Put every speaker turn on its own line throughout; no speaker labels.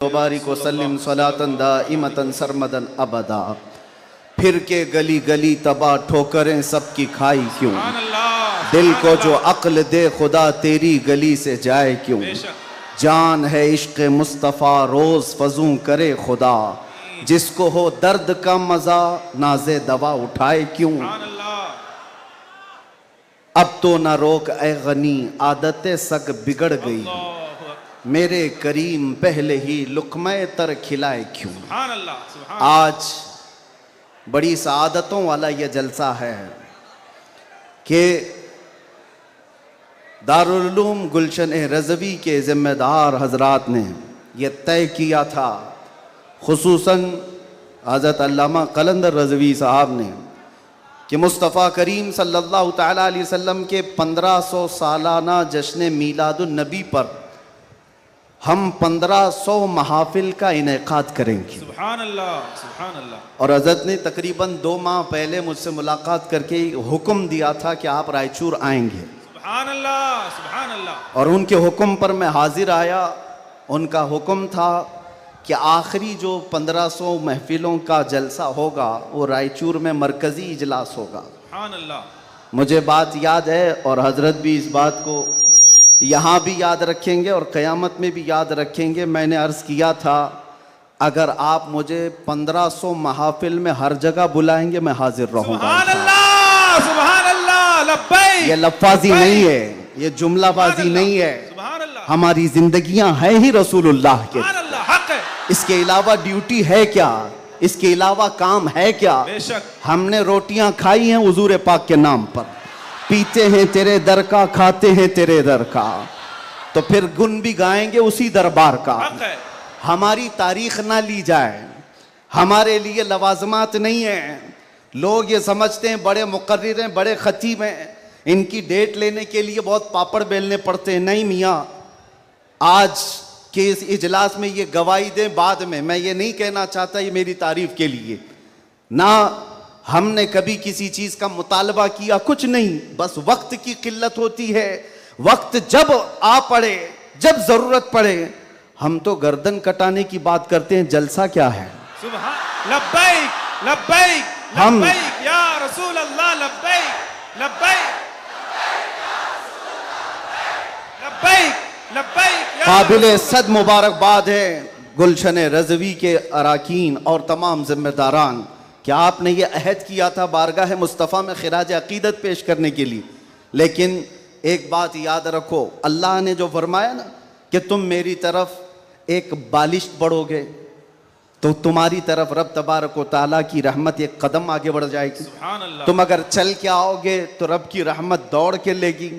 मुबारक वसल्लिम सलातन दाइमतन सरमदन अबदा। फिर के गली गली तबाह ठोकरें सबकी खाई क्यों, दिल को जो अक्ल दे खुदा तेरी गली से जाए क्यों। जान है इश्क मुस्तफ़ा रोज़ फजूं करे खुदा, जिसको हो दर्द का मज़ा नाज़े दवा उठाए क्यों। अब तो न रोक ए गनी आदतें सग बिगड़ गई, मेरे करीम पहले ही लुक़्मे तर खिलाए क्यों। आज बड़ी सआदतों वाला यह जलसा है कि दारुल उलूम गुलशन रज़वी के ज़िम्मेदार हजरात ने यह तय किया था, खुसूसन हज़रत अल्लामा कलंदर रज़वी साहब ने, कि मुस्तफ़ा करीम सल्लल्लाहु तआला अलैहि वसल्लम के 1500 सालाना जश्न मीलादुन नबी पर हम 1500 महाफिल का इनेकाद करेंगे। सुभान अल्लाह, सुभान अल्लाह। और हज़रत ने तकरीबन 2 माह पहले मुझसे मुलाकात करके हुक्म दिया था कि आप रायचूर आएंगे। सुभान अल्लाह, सुभान अल्लाह। और उनके हुक्म पर मैं हाजिर आया। उनका हुक्म था कि आखिरी जो 1500 महफिलों का जलसा होगा वो रायचूर में मरकज़ी इजलास होगा। सुभान अल्लाह। मुझे बात याद है और हज़रत भी इस बात को यहाँ भी याद रखेंगे और क़यामत में भी याद रखेंगे। मैंने अर्ज़ किया था, अगर आप मुझे 1500 महाफिल में हर जगह बुलाएंगे मैं हाजिर रहूँगा। सुभान अल्लाह, सुभान अल्लाह, लब्बैक। ये लफ्ज़ी नहीं है, ये जुमलाबाजी नहीं है, हमारी जिंदगियां हैं ही रसूलुल्लाह के। इसके अलावा ड्यूटी है क्या, इसके अलावा काम है क्या। हमने रोटियां खाई हैं हुजूर पाक के नाम पर, पीते हैं तेरे दर का, खाते हैं तेरे दर का, तो फिर गुन भी गाएंगे उसी दरबार का। हमारी तारीख ना ली जाए, हमारे लिए लवाजमात नहीं है। लोग ये समझते हैं बड़े मुकर्रिर हैं, बड़े खतीब हैं, इनकी डेट लेने के लिए बहुत पापड़ बेलने पड़ते हैं। नहीं मियाँ, आज के इस इजलास में ये गवाही दें बाद में। मैं ये नहीं कहना चाहता ये मेरी तारीफ के लिए, ना हमने कभी किसी चीज़ का मुतालबा किया, कुछ नहीं, बस वक्त की किल्लत होती है। वक्त जब आ पड़े, जब ज़रूरत पड़े, हम तो गर्दन कटाने की बात करते हैं, जलसा क्या है। सुभान लब्बैक, लब्बैक, लब्बैक या रसूल अल्लाह, लब्बैक, लब्बैक, लब्बैक, लब्बैक। काबिल सद मुबारकबाद है गुलशन रज़वी के अराकीन और तमाम जिम्मेदारान, क्या आपने ये अहद किया था बारगाह मुस्तफ़ा में खिराज अक़ीदत पेश करने के लिए। लेकिन एक बात याद रखो, अल्लाह ने जो फरमाया ना कि तुम मेरी तरफ एक बालिश बढ़ोगे तो तुम्हारी तरफ रब तबारक व तआला की रहमत एक कदम आगे बढ़ जाएगी। तुम अगर चल के आओगे तो रब की रहमत दौड़ के लेगी।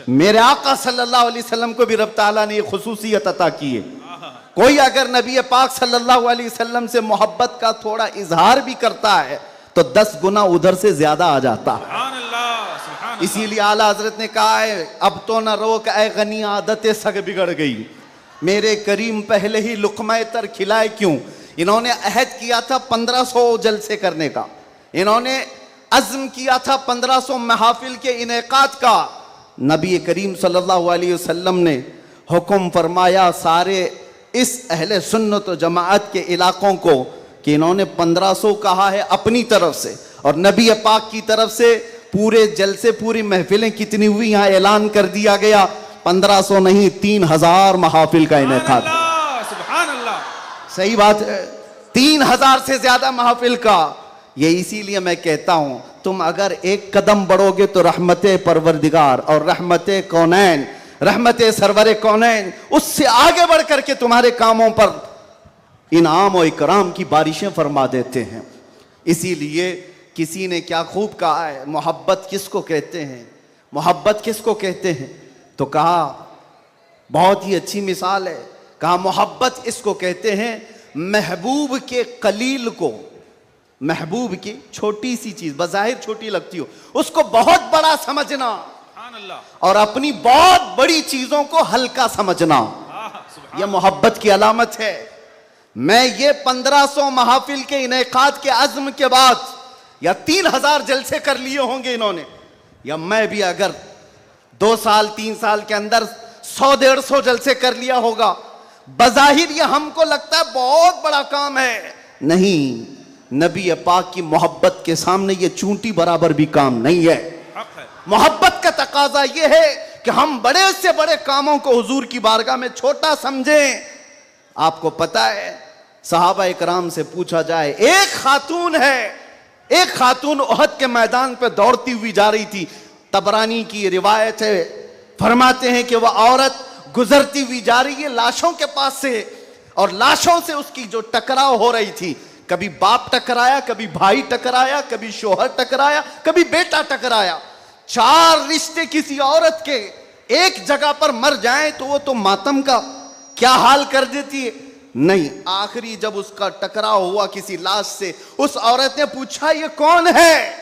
मेरे आका सल्लल्लाहु अलैहि वसल्लम को भी रब तआला ने ये खुसूसियत अता की है। कोई अगर नबी पाक सल्लल्लाहु अलैहि वसल्लम से मोहब्बत का थोड़ा इजहार भी करता है तो 10 गुना उधर से ज्यादा आ जाता है। इसीलिए आला हजरत ने कहा है, अब तो न रोक ए गनी आदतें सग बिगड़ गई, मेरे करीम पहले ही लुक़्मे तर खिलाए क्यों। इन्होंने अहद किया था 1500 जलसे करने का, इन्होंने अज़्म किया था 1500 महफिल के इनेकाद का। नबी करीम सल्लल्लाहु अलैहि वसल्लम ने हुक्म फरमाया सारे इस अहले सुन्नत व जमाअत के इलाकों को कि इन्होंने 1500 कहा है अपनी तरफ से, और नबी पाक की तरफ से पूरे जलसे, पूरी महफिलें कितनी हुई यहाँ ऐलान कर दिया गया, 1500 नहीं 3000 महाफिल का इनेकाद। सही बात है, 3000 से ज्यादा महफिल का। ये इसीलिए मैं कहता हूं, तुम अगर एक कदम बढ़ोगे तो रहमत परवरदिगार और रहमत कौनैन, रहमत सरवर कौनैन, उससे आगे बढ़ करके तुम्हारे कामों पर इनाम और इकराम की बारिशें फरमा देते हैं। इसीलिए किसी ने क्या खूब कहा है, मोहब्बत किसको कहते हैं, मोहब्बत किसको कहते हैं, तो कहा बहुत ही अच्छी मिसाल है, कहा मोहब्बत इसको कहते हैं महबूब के कलील को, महबूब की छोटी सी चीज बज़ाहिर छोटी लगती हो उसको बहुत बड़ा समझना और अपनी बहुत बड़ी चीजों को हल्का समझना, यह मोहब्बत की अलामत है। मैं ये 1500 महाफिल के इनेकाद के अज़्म के बाद या 3000 जलसे कर लिए होंगे इन्होंने, या मैं भी अगर 2 साल 3 साल के अंदर 100-150 जलसे कर लिया होगा, बज़ाहिर ये हमको लगता है बहुत बड़ा काम है, नहीं, नबी पाक की मोहब्बत के सामने ये चूंटी बराबर भी काम नहीं है। मोहब्बत का तकाजा ये है कि हम बड़े से बड़े कामों को हुजूर की बारगाह में छोटा समझें। आपको पता है, सहाबा इकराम से पूछा जाए, एक खातून है, एक खातून उहद के मैदान पे दौड़ती हुई जा रही थी, तबरानी की रिवायत है, फरमाते हैं कि वह औरत गुजरती हुई जा रही है लाशों के पास से, और लाशों से उसकी जो टकराव हो रही थी, कभी बाप टकराया, कभी भाई टकराया, कभी शोहर टकराया, कभी बेटा टकराया। 4 रिश्ते किसी औरत के एक जगह पर मर जाएं तो वो तो मातम का क्या हाल कर देती है। नहीं, आखिरी जब उसका टकराव हुआ किसी लाश से, उस औरत ने पूछा ये कौन है?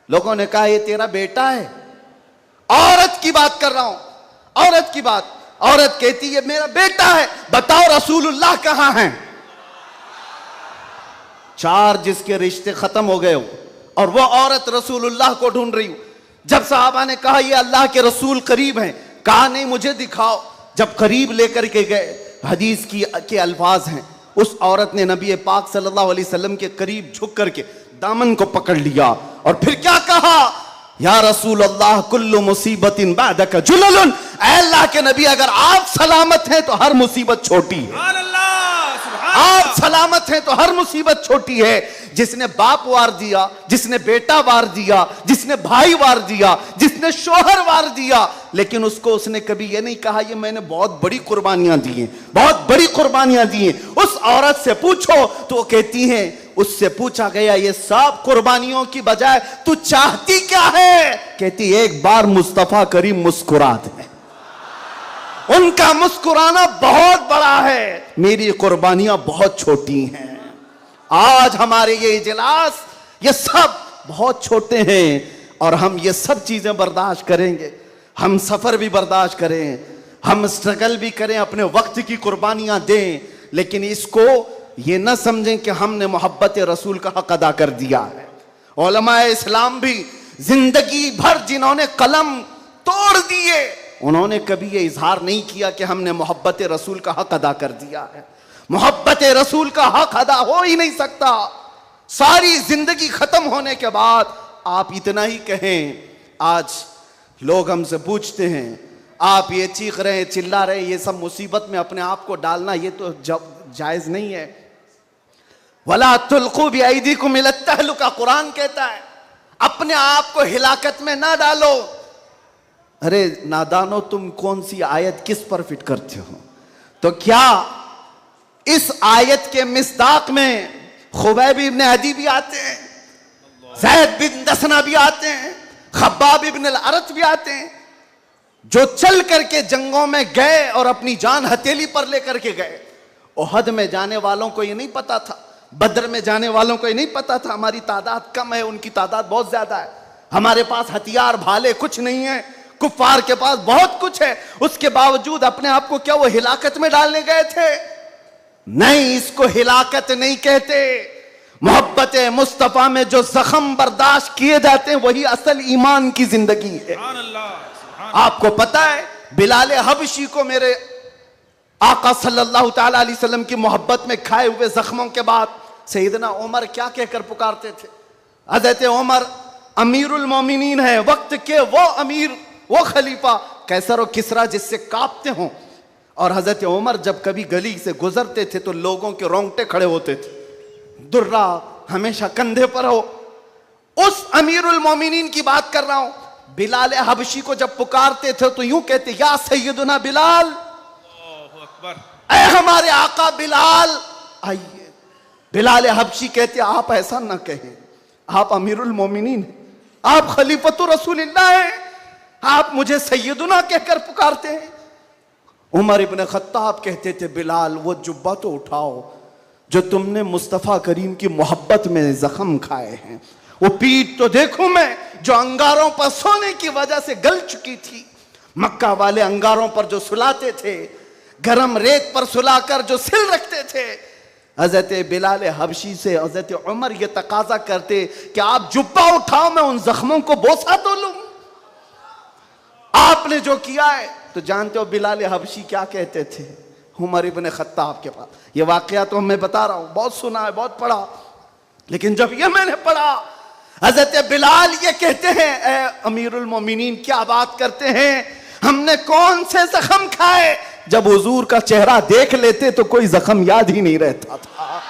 लोगों ने कहा ये तेरा बेटा है। औरत की बात कर रहा हूं, औरत की बात। औरत कहती है मेरा बेटा है, बताओ रसूलुल्लाह कहां हैं? 4 जिसके रिश्ते खत्म हो गए हो और वो औरत रसूलुल्लाह को ढूंढ रही हो। जब साहबा ने कहा ये अल्लाह के रसूल करीब हैं, कहा नहीं मुझे दिखाओ। जब करीब लेकर के गए, हदीस के अल्फाज हैं, उस औरत ने नबी पाक सल्लल्लाहु अलैहि वसल्लम के करीब झुक करके दामन को पकड़ लिया और फिर क्या कहा, या रसूल अल्लाह कुल्लु मुसीबतिन बादका जुललुन, ऐ अल्लाह के नबी अगर आप सलामत हैं तो हर मुसीबत छोटी है। आप सलामत हैं तो हर मुसीबत छोटी है। जिसने बाप वार दिया, जिसने बेटा वार दिया, जिसने भाई वार दिया, जिसने शोहर वार दिया, लेकिन उसको उसने कभी ये नहीं कहा ये मैंने बहुत बड़ी कुर्बानियां दी हैं, बहुत बड़ी कुर्बानियां दी हैं। उस औरत से पूछो तो वो कहती हैं, उससे पूछा गया ये सब कुर्बानियों की बजाय तू चाहती क्या है? कहती एक बार मुस्तफा करीम मुस्कुरा दे। उनका मुस्कुराना बहुत बड़ा है, मेरी कुर्बानियां बहुत छोटी हैं। आज हमारे ये इजलास, ये सब बहुत छोटे हैं और हम ये सब चीजें बर्दाश्त करेंगे। हम सफर भी बर्दाश्त करें, हम स्ट्रगल भी करें, अपने वक्त की कुर्बानियां दें, लेकिन इसको ये ना समझें कि हमने मोहब्बत रसूल का हक अदा कर दिया है। उलमाए इस्लाम भी जिंदगी भर जिन्होंने कलम तोड़ दिए, उन्होंने कभी ये इजहार नहीं किया कि हमने मोहब्बत रसूल का हक अदा कर दिया है। मोहब्बत रसूल का हक अदा हो ही नहीं सकता। सारी जिंदगी खत्म होने के बाद आप इतना ही कहें। आज लोग हमसे पूछते हैं, आप ये चीख रहे हैं, चिल्ला रहे हैं, ये सब मुसीबत में अपने आप को डालना ये तो जायज नहीं है। वला तुल्कू बिअयदीकुम इला तहलुका, कुरान कहता है अपने आप को हिलाकत में ना डालो। अरे नादानो, तुम कौन सी आयत किस पर फिट करते हो? तो क्या इस आयत के मिस्दाक में खुबैब इब्न अदी भी आते हैं, ज़ैद बिन दसना भी आते हैं, खब्बाब इब्न अल-अरत भी आते हैं, जो चल करके जंगों में गए और अपनी जान हथेली पर लेकर के गए। उहद में जाने वालों को ये नहीं पता था, बद्र में जाने वालों को ये नहीं पता था हमारी तादाद कम है, उनकी तादाद बहुत ज्यादा है, हमारे पास हथियार भाले कुछ नहीं है, कुफ्फार के पास बहुत कुछ है। उसके बावजूद अपने आप को क्या वो हिलाकत में डालने गए थे? नहीं, इसको हिलाकत नहीं कहते। मोहब्बत मुस्तफा में जो जख्म बर्दाश्त किए जाते हैं वही असल ईमान की जिंदगी है। आपको पता है बिलाल हबशी को मेरे आका सल्लल्लाहु ताला अलैहि वसल्लम की मोहब्बत में खाए हुए जख्मों के बाद सैयदना उमर क्या कहकर पुकारते थे? हज़रत उमर अमीरुल मोमिनीन है, वक्त के वो अमीर, वो खलीफा, कैसर और किसरा जिससे कांपते हों। और हजरत उमर जब कभी गली से गुजरते थे तो लोगों के रोंगटे खड़े होते थे, दुर्रा हमेशा कंधे पर हो। उस अमीरुल मोमिनीन की बात कर रहा हूं। बिलाल हबशी को जब पुकारते थे तो यूं कहते, या सैयदुना बिलाल, ऐ हमारे आका बिलाल आइए। बिलाल हबशी कहते, आप ऐसा ना कहें, आप अमीरुल मोमिनीन हैं, आप खलीफतुर रसूलिल्लाह हैं, आप मुझे सैयदुना कहकर पुकारते हैं। उमर इब्न खत्ताब कहते थे, बिलाल वो जुब्बा तो उठाओ जो तुमने मुस्तफ़ा करीम की मोहब्बत में जख्म खाए हैं, वो पीठ तो देखूं मैं जो अंगारों पर सोने की वजह से गल चुकी थी। मक्का वाले अंगारों पर जो सुलाते थे, गरम रेत पर सुलाकर जो सिल रखते थे। हजरत बिलाल हबशी से हजरत उमर ये तकाजा करते कि आप जुब्बा उठाओ, मैं उन जख्मों को बोसा तो लूं। आपने जो किया है तो जानते हो बिलाल हबशी क्या कहते थे? उमर इब्न खत्ताब के पास। ये वाकया तो मैं बता रहा हूँ, बहुत सुना है, बहुत पढ़ा, लेकिन जब ये मैंने पढ़ा, हजरत बिलाल ये कहते हैं, ए अमीरुल मोमिनीन क्या बात करते हैं, हमने कौन से जख्म खाए। जब हुजूर का चेहरा देख लेते तो कोई जख्म याद ही नहीं रहता था,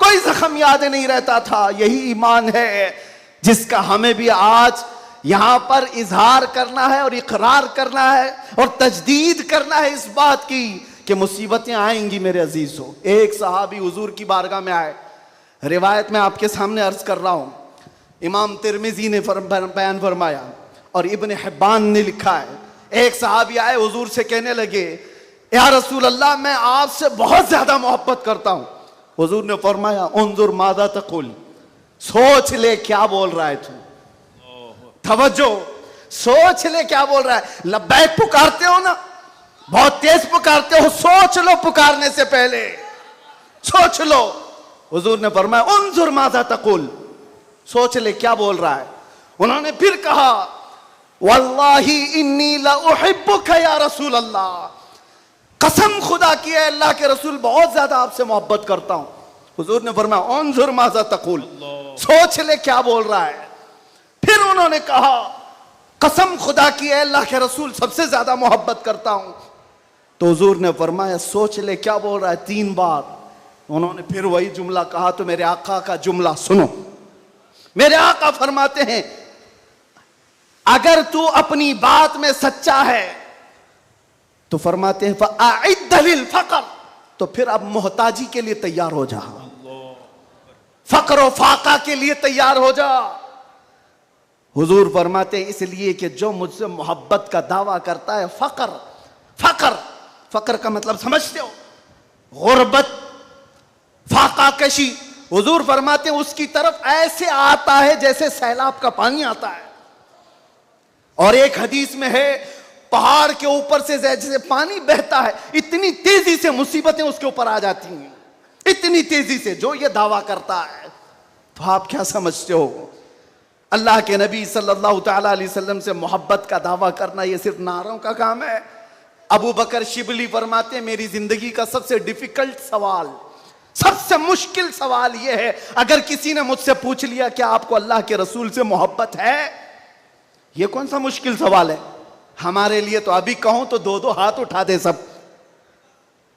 कोई जख्म याद नहीं रहता था। यही ईमान है जिसका हमें भी आज यहां पर इजहार करना है और इकरार करना है और तजदीद करना है इस बात की कि मुसीबतें आएंगी मेरे अजीजों। एक सहाबी हुजूर की बारगाह में आए, रिवायत में आपके सामने अर्ज कर रहा हूं, इमाम तिरमिजी ने बयान फरमाया और इब्न हिब्बान ने लिखा है। एक सहाबी आए, हुजूर से कहने लगे, या रसूल अल्लाह, मैं आपसे बहुत ज्यादा मोहब्बत करता हूं। हुजूर ने फरमाया, उन्जुर मादा तकुल, सोच ले क्या बोल रहा है तू, तवज्जो, सोच ले क्या बोल रहा है। लब्बैक पुकारते हो ना, बहुत तेज पुकारते हो, सोच लो पुकारने से पहले, सोच लो। हुजूर ने फरमाया, उन्जुर मादा तकुल, सोच ले क्या बोल रहा है। उन्होंने फिर कहा, वल्लाही इन्नी ला उहिब्बुका या रसूल अल्लाह, कसम खुदा की है अल्लाह के रसूल, बहुत ज्यादा आपसे मोहब्बत करता हूं। हुजूर ने फरमाया, उन्जुर माजा तकुल, सोच ले क्या बोल रहा है। फिर उन्होंने कहा, कसम खुदा की है अल्लाह के रसूल, सबसे ज्यादा मोहब्बत करता हूं। तो हुजूर ने फरमाया, सोच ले क्या बोल रहा है, 3 बार। उन्होंने फिर वही जुमला कहा। तो मेरे आका का जुमला सुनो, मेरे आका फरमाते हैं, अगर तू अपनी बात में सच्चा है तो फरमाते हैं फ़अइद्द लिल फ़क़र, तो फिर अब मोहताजी के लिए तैयार हो जा, फक्र और फाका के लिए तैयार हो जा। हुजूर फरमाते हैं, इसलिए कि जो मुझसे मोहब्बत का दावा करता है, फक्र, फक्र, फक्र का मतलब समझते हो, गुर्बत, फाका कशी। हुजूर फरमाते हैं, उसकी तरफ ऐसे आता है जैसे सैलाब का पानी आता है। और एक हदीस में है, पहाड़ के ऊपर से जैसे पानी बहता है, इतनी तेजी से मुसीबतें उसके ऊपर आ जाती हैं, इतनी तेजी से, जो ये दावा करता है। तो आप क्या समझते हो, अल्लाह के नबी सल्लल्लाहु तआला अलैहि वसल्लम से मोहब्बत का दावा करना ये सिर्फ नारों का काम है। अबू बकर शिबली फरमाते हैं, मेरी जिंदगी का सबसे डिफिकल्ट सवाल, सबसे मुश्किल सवाल यह है, अगर किसी ने मुझसे पूछ लिया क्या आपको अल्लाह के रसूल से मोहब्बत है, यह कौन सा मुश्किल सवाल है हमारे लिए। तो अभी कहूं तो 2-2 हाथ उठा दे, सब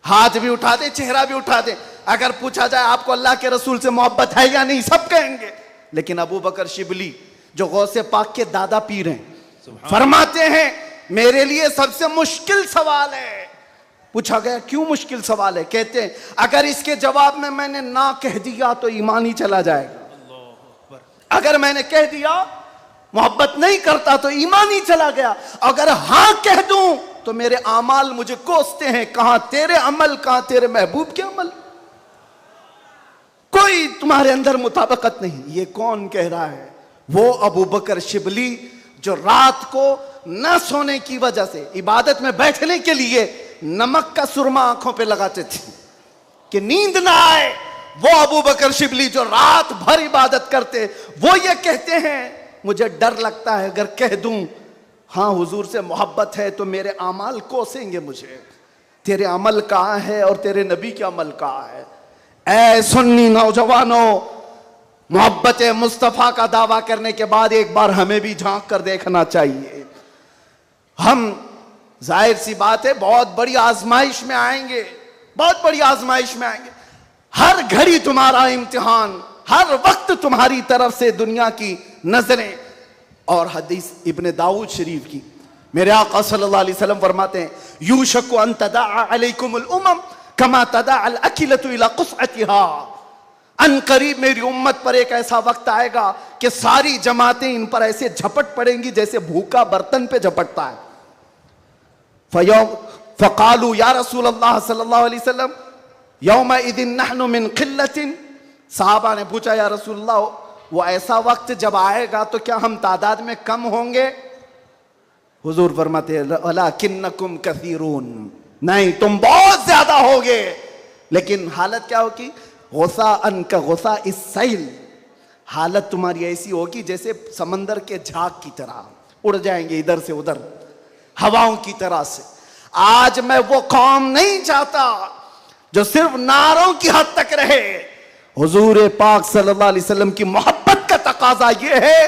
हाथ भी उठा दे, चेहरा भी उठा दे। अगर पूछा जाए आपको अल्लाह के रसूल से मोहब्बत है या नहीं, सब कहेंगे। लेकिन अबू बकर शिबली जो गौसे पाक के दादा पीर हैं, फरमाते हैं, मेरे लिए सबसे मुश्किल सवाल है। पूछा गया, क्यों मुश्किल सवाल है? कहते हैं, अगर इसके जवाब में मैंने ना कह दिया तो ईमान ही चला जाएगा। अगर मैंने कह दिया मोहब्बत नहीं करता तो ईमान ही चला गया। अगर हां कह दूं तो मेरे अमाल मुझे कोसते हैं, कहां तेरे अमल, कहां तेरे महबूब के अमल, कोई तुम्हारे अंदर मुताबिकत नहीं। ये कौन कह रहा है? वो अबू बकर शिबली जो रात को न सोने की वजह से इबादत में बैठने के लिए नमक का सुरमा आंखों पे लगाते थे कि नींद ना आए। वो अबू बकर शिबली जो रात भर इबादत करते, वो ये कहते हैं, मुझे डर लगता है अगर कह दूं हां हुजूर से मोहब्बत है तो मेरे अमाल कोसेंगे मुझे। तेरे अमल कहां है और तेरे नबी के अमल कहां है? ऐ सुन्नी नौजवानों, मोहब्बत मुस्तफा का दावा करने के बाद एक बार हमें भी झांक कर देखना चाहिए। हम जाहिर सी बात है बहुत बड़ी आजमाइश में आएंगे, बहुत बड़ी आजमाइश में आएंगे। हर घड़ी तुम्हारा इम्तिहान, हर वक्त तुम्हारी तरफ से दुनिया की नजरें। और हदीस इब्ने दाऊद शरीफ की, मेरे आका सल्लल्लाहु अलैहि वसल्लम फरमाते हैं, यूशकु अन तदाअ अलैकुमुल उमम कमा तदाअल अकिलतु इला कुसअतिहा। अन करीब मेरी उम्मत पर एक ऐसा वक्त आएगा कि सारी जमातें इन पर ऐसे झपट पड़ेंगी जैसे भूखा बर्तन पे झपटता है। फ़क़ालू या रसूल अल्लाह सल्लल्लाहु अलैहि वसल्लम यौमइदिन नहनु मिन क़िल्लतिन। साहबा ने पूछा, या रसूल अल्लाह, वो ऐसा वक्त जब आएगा तो क्या हम तादाद में कम होंगे? हुजूर फरमाते हैं, वलाकिन्नकुम कसीरून, नहीं तुम बहुत ज्यादा होगे। लेकिन हालत क्या होगी? गुस्सा अन का गुस्सा इस सैल, हालत तुम्हारी ऐसी होगी जैसे समंदर के झाग की तरह, उड़ जाएंगे इधर से उधर हवाओं की तरह से। आज मैं वो कौम नहीं चाहता जो सिर्फ नारों की हद तक रहे। हुजूर पाक सल्लल्लाहु अलैहि वसल्लम की मोहब्बत का तकाजा यह है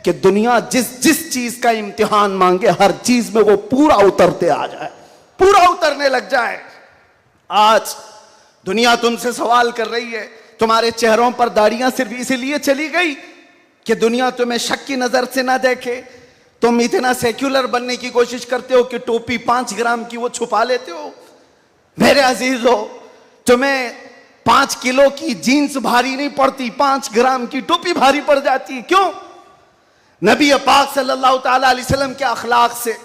कि दुनिया जिस जिस चीज का इम्तिहान मांगे हर चीज में वो पूरा उतरते आ जाए, पूरा उतरने लग जाए। आज दुनिया तुमसे सवाल कर रही है, तुम्हारे चेहरों पर दाढ़ियां सिर्फ इसलिए चली गई कि दुनिया तुम्हें शक की नजर से ना देखे। तुम इतना सेक्युलर बनने की कोशिश करते हो कि टोपी 5 ग्राम की वो छुपा लेते हो। मेरे अजीजों, तुम्हें 5 किलो की जीन्स भारी नहीं पड़ती, 5 ग्राम की टोपी भारी पड़ जाती है। क्यों? नबी पाक सल्लल्लाहु ताला अलैहि वसल्लम के अखलाक से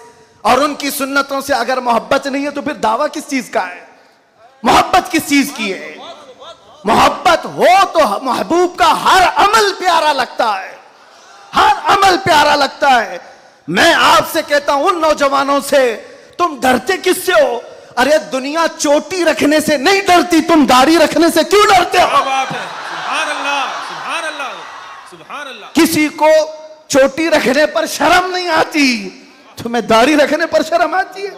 और उनकी सुन्नतों से अगर मोहब्बत नहीं है तो फिर दावा किस चीज का है? मोहब्बत किस चीज की है? मोहब्बत हो तो महबूब का हर अमल प्यारा लगता है, हर अमल प्यारा लगता है। मैं आपसे कहता हूं, उन नौजवानों से, तुम डरते किससे हो? अरे दुनिया चोटी रखने से नहीं डरती, तुम दाढ़ी रखने से क्यों डरते हो?
सुभान अल्लाह, सुभान अल्लाह, सुभान अल्लाह।
किसी को चोटी रखने पर शर्म नहीं आती, तुम्हें दाढ़ी रखने पर शर्म आती है।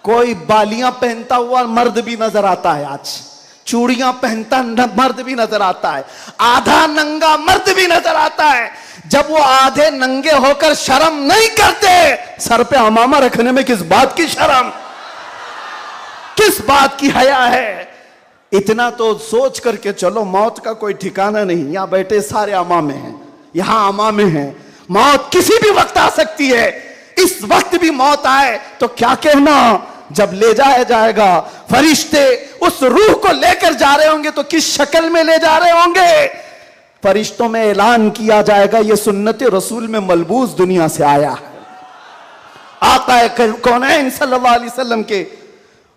कोई बालियां पहनता हुआ मर्द भी नजर आता है, आज चूड़ियां पहनता मर्द भी नजर आता है, आधा नंगा मर्द भी नजर आता है। जब वो आधे नंगे होकर शर्म नहीं करते, सर पे अमामा रखने में किस बात की शर्म, किस बात की हया है? इतना तो सोच करके चलो, मौत का कोई ठिकाना नहीं। यहां बैठे सारे अमामे हैं, यहां अमामे हैं, मौत किसी भी वक्त आ सकती है। इस वक्त भी मौत आए तो क्या कहना, जब ले जाया जाएगा, फरिश्ते उस रूह को लेकर जा रहे होंगे तो किस शक्ल में ले जा रहे होंगे? फरिश्तों में ऐलान किया जाएगा, ये सुन्नत रसूल में मलबूस दुनिया से आया है, आका कौनैन सल्लल्लाहु अलैहि वसल्लम के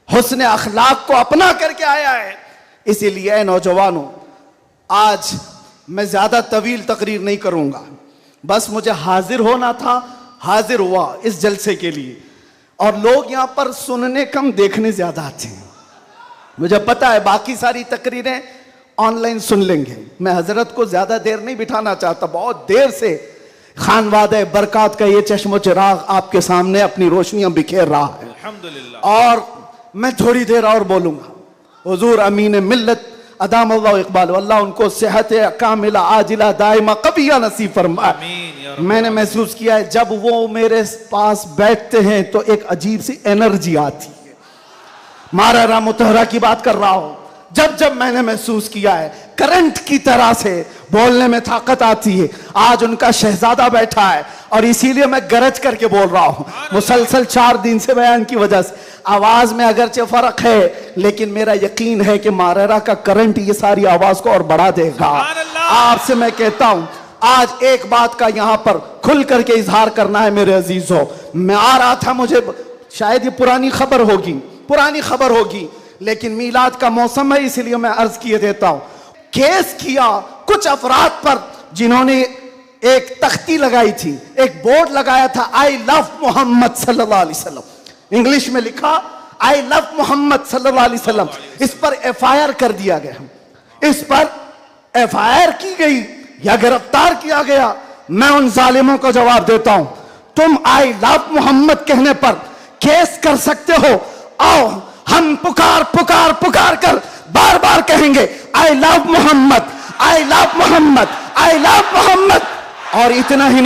हुस्न अखलाक को अपना करके आया है। इसीलिए नौजवानों, आज मैं ज्यादा तवील तकरीर नहीं करूंगा, बस मुझे हाजिर होना था, हाजिर हुआ इस जलसे के लिए। और लोग यहां पर सुनने कम, देखने ज्यादा आते हैं। मुझे पता है बाकी सारी तकरीरें ऑनलाइन सुन लेंगे। मैं हजरत को ज्यादा देर नहीं बिठाना चाहता, बहुत देर से खानवादे बरकात का ये चश्मो चिराग आपके सामने अपनी रोशनियां बिखेर रहा है, अल्हम्दुलिल्लाह। और मैं थोड़ी देर और बोलूंगा। हुजूर अमीन मिल्लत अदाम अल्लाह इकबाल, अल्लाह उनको सेहत कामिला आजिला दाइमा कबिया नसीब फरमाए। मैंने महसूस किया है जब वो मेरे पास बैठते हैं तो एक अजीब सी एनर्जी आती है। मारा मुतहरा की बात कर रहा हूं, जब जब मैंने महसूस किया है करंट की तरह से बोलने में ताकत आती है। आज उनका शहजादा बैठा है और इसीलिए मैं गरज करके बोल रहा हूं, मुसलसल 4 दिन से बयान की वजह से आवाज में अगरचे फर्क है, लेकिन मेरा यकीन है कि मारेरा का करंट ये सारी आवाज को और बढ़ा देगा। आपसे मैं कहता हूं, आज एक बात का यहां पर खुल करके इजहार करना है मेरे अजीजों। मैं आ रहा था, मुझे शायद ये पुरानी खबर होगी, लेकिन मीलाद का मौसम है इसलिए मैं अर्ज किए देता हूं। केस किया कुछ अफराद पर जिन्होंने एक तख्ती लगाई थी, एक बोर्ड लगाया था, आई लव मोहम्मद सल्लल्लाहु अलैहि वसल्लम, इंग्लिश में लिखा आई लव मोहम्मद सल्लल्लाहु अलैहि वसल्लम। इस पर एफआईआर कर दिया गया, इस पर एफआईआर की गई या गिरफ्तार किया गया। मैं उन जालिमों को जवाब देता हूं, तुम आई लव मोहम्मद कहने पर केस कर सकते हो, आओ हम पुकार पुकार पुकार कर बार बार कहेंगे I love Mohammad, I love Mohammad, I love Mohammad. और इतना ही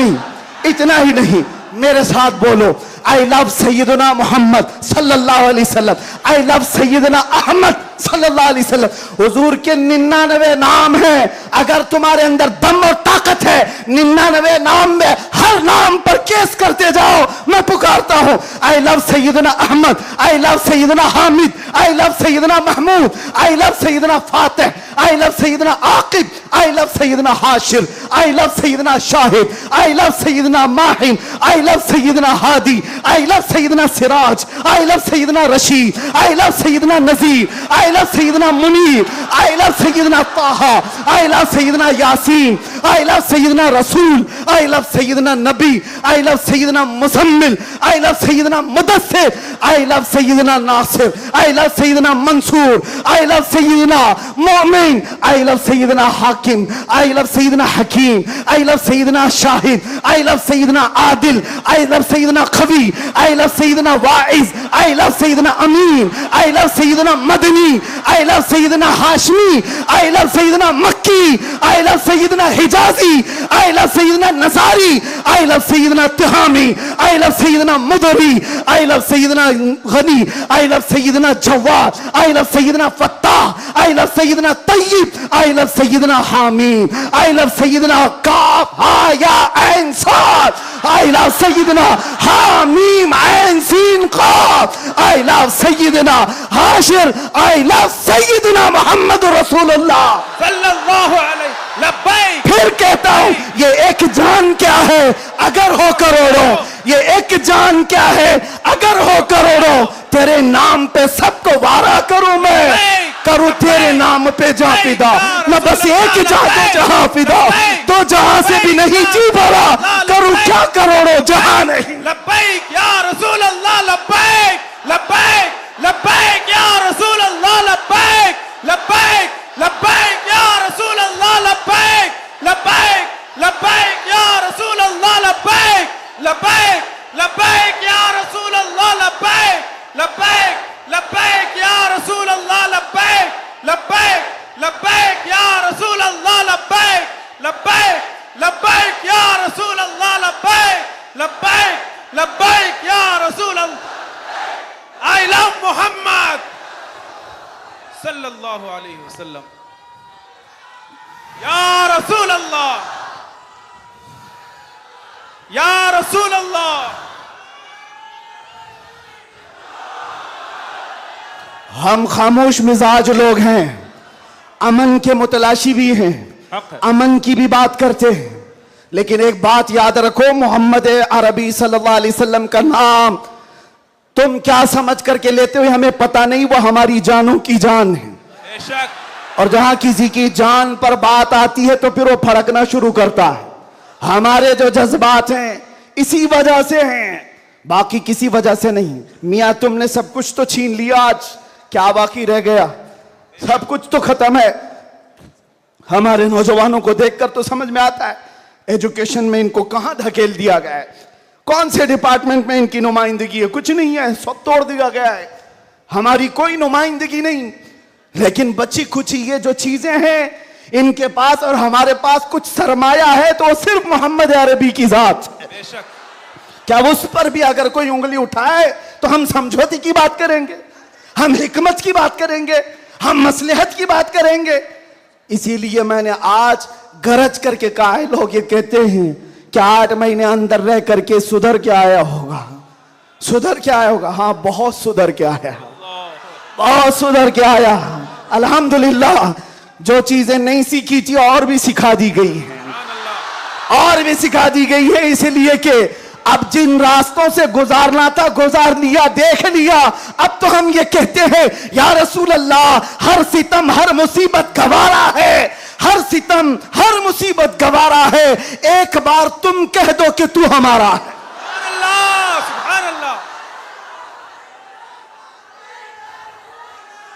नहीं, मेरे साथ बोलो, आई लव सैयदना मोहम्मद सल्लल्लाहु अलैहि वसल्लम, आई लव सैयदना अहमद सल्लल्लाहु अलैहि वसल्लम। हुजूर के 99 नाम हैं, अगर तुम्हारे अंदर दम और ताकत है 99 नाम में हर नाम पर केस करते जाओ। मैं पुकारता हूं, I love Sayyidna Ahmad, I love Sayyidna Hamid, I love Sayyidna Mahmood, I love Sayyidna Fatih, I love Sayyidna Aqib, I love Sayyidna Hashir, I love Sayyidna Shahid, I love Sayyidna Mahin, I love Sayyidna Hadi, I love Sayyidna Siraj, I love Sayyidna Rasheed, I love Sayyidna Nazir, I love Sayyidna Munir, I love Sayyidna Taha, I love Sayyidna Yaseen, I love Sayyidna Rasool, I love Syedna Nabi, I love Sayyidna Muzammil, I love Sayyidna Mudassir, I love Sayyidna Nasir, I love Sayyidna Mansoor, I love Sayyidna Momin, I love Sayyidna Hakim, I love Sayyidna Hakeem, I love Sayyidna Shahid, I love Sayyidna Adil, I love Sayyidna Qavi, I love Sayyidna Waiz, I love Sayyidna Amin, I love Sayyidna Madani, I love Sayyidna Hashmi, I love Sayyidna Makki, I love Sayyidna Hijazi, I love Sayyidna nursery, I love Sayyidna Tihami, I love Sayyidna Mudri, I love Sayyidna Ghani, I love Sayyidna Jawad, I love Sayyidna Fattah, I love Sayyidna Tayyab, I love Sayyidna Hamim, I love Sayyidna काफ हा या ऐन साद, I love Sayyidna हामीम ऐन सीन काफ, I love Sayyidna Hashir, I love Sayyidna Mohammad रसूलुल्लाह
सल्लल्लाहु अलैहि लब्बैक।
फिर कहता हूं ये एक जान क्या है अगर हो करोड़ों, ये एक जान क्या है अगर हो करोड़ों, तेरे नाम पे सबको वारा करूं मैं, करूं तेरे नाम पे जा फिदा, न बस एक जा दो जहां फिदा, तो जहां से भी नहीं जी भरा, करूं क्या करोड़ों जहां नहीं।
लब्बैक या रसूल अल्लाह, लब्बैक लब्बैक लब्बैक या रसूल अल्लाह, लब्बैक लब्बैक लब्बैक या रसूल अल्लाह, लब्बैक लब्बैक लब्बैक या रसूल अल्लाह, लब्बैक लब्बैक लब्बैक या रसूल अल्लाह, लब्बैक लब्बैक लब्बैक या रसूल अल्लाह, लब्बैक लब्बैक लब्बैक या रसूल अल्लाह, लब्बैक लब्बैक लब्बैक या रसूल अल्लाह, लब्बैक लब्बैक लब्बैक या रसूल अल्लाह। I love Muhammad सल्लल्लाहु अलैहि वसल्लम। या रसूल अल्लाह, या रसूल अल्लाह।
हम खामोश मिजाज लोग हैं, अमन के मुतलाशी भी हैं, अमन की भी बात करते हैं, लेकिन एक बात याद रखो, मोहम्मद अरबी सल्लल्लाहु अलैहि वसल्लम का नाम तुम क्या समझ करके लेते हो हमें पता नहीं, वो हमारी जानों की जान है।
बेशक।
और जहां किसी की जान पर बात आती है तो फिर वो फड़कना शुरू करता है। हमारे जो जज्बात हैं इसी वजह से हैं, बाकी किसी वजह से नहीं। मियां तुमने सब कुछ तो छीन लिया, आज क्या बाकी रह गया? सब कुछ तो खत्म है। हमारे नौजवानों को देखकर तो समझ में आता है एजुकेशन में इनको कहां धकेल दिया गया है, कौन से डिपार्टमेंट में इनकी नुमाइंदगी है? कुछ नहीं है, सब तोड़ दिया गया है, हमारी कोई नुमाइंदगी नहीं। लेकिन बची खुची ये जो चीजें हैं इनके पास और हमारे पास कुछ सरमाया है तो सिर्फ मोहम्मद अरबी की जात।
बेशक।
क्या उस पर भी अगर कोई उंगली उठाए तो हम समझौते की बात करेंगे, हम हिकमत की बात करेंगे, हम मसलहत की बात करेंगे। इसीलिए मैंने आज गरज करके कहा है, लोग ये कहते हैं कि 8 महीने अंदर रह करके सुधर के आया होगा, सुधर के आया होगा। हाँ, बहुत सुधर के आया, बहुत सुधर के आया। अल्हम्दुलिल्लाह, जो चीजें नहीं सीखी थी और भी सिखा दी गई है, और भी सिखा दी गई है। इसलिए कि अब जिन रास्तों से गुजारना था गुजार लिया, देख लिया। अब तो हम ये कहते हैं या रसूल अल्लाह, हर सितम हर मुसीबत गवारा है, हर सितम हर मुसीबत गवारा है, एक बार तुम कह दो कि तू हमारा है।
सुभान अल्लाह, सुभान अल्लाह।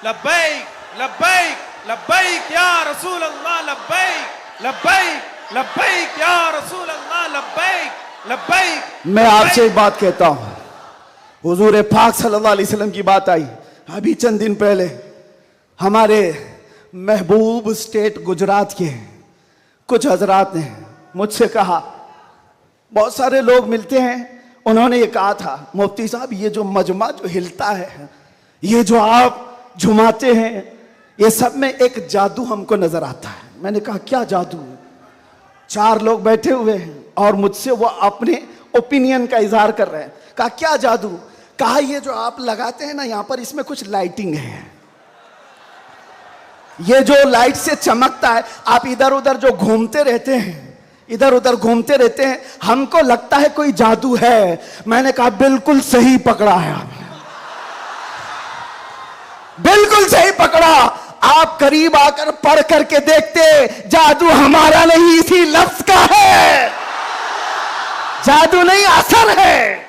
लब्बैक लब्बैक लब्बैक या रसूल अल्लाह, लब्बैक लब्बैक लब्बैक या रसूल अल्लाह, लब्बैक लब्बैक।
मैं आपसे एक बात कहता हूं, हुजूर पाक सल्लल्लाहु अलैहि वसल्लम की बात आई अभी चंद दिन पहले। हमारे महबूब स्टेट गुजरात के कुछ हजरात ने मुझसे कहा, बहुत सारे लोग मिलते हैं, उन्होंने ये कहा था, मुफ्ती साहब ये जो मजमा जो हिलता है, ये जो आप झुमाते हैं, ये सब में एक जादू हमको नजर आता है। मैंने कहा क्या जादू? 4 लोग बैठे हुए हैं और मुझसे वो अपने ओपिनियन का इजहार कर रहे हैं। कहा क्या जादू? कहा ये जो आप लगाते हैं ना यहाँ पर, इसमें कुछ लाइटिंग है, ये जो लाइट से चमकता है, आप इधर उधर जो घूमते रहते हैं, इधर उधर घूमते रहते हैं, हमको लगता है कोई जादू है। मैंने कहा बिल्कुल सही पकड़ा है आपने, बिल्कुल सही पकड़ा। आप करीब आकर पढ़ करके देखते, जादू हमारा नहीं इसी लफ्ज का है। जादू नहीं, असर है,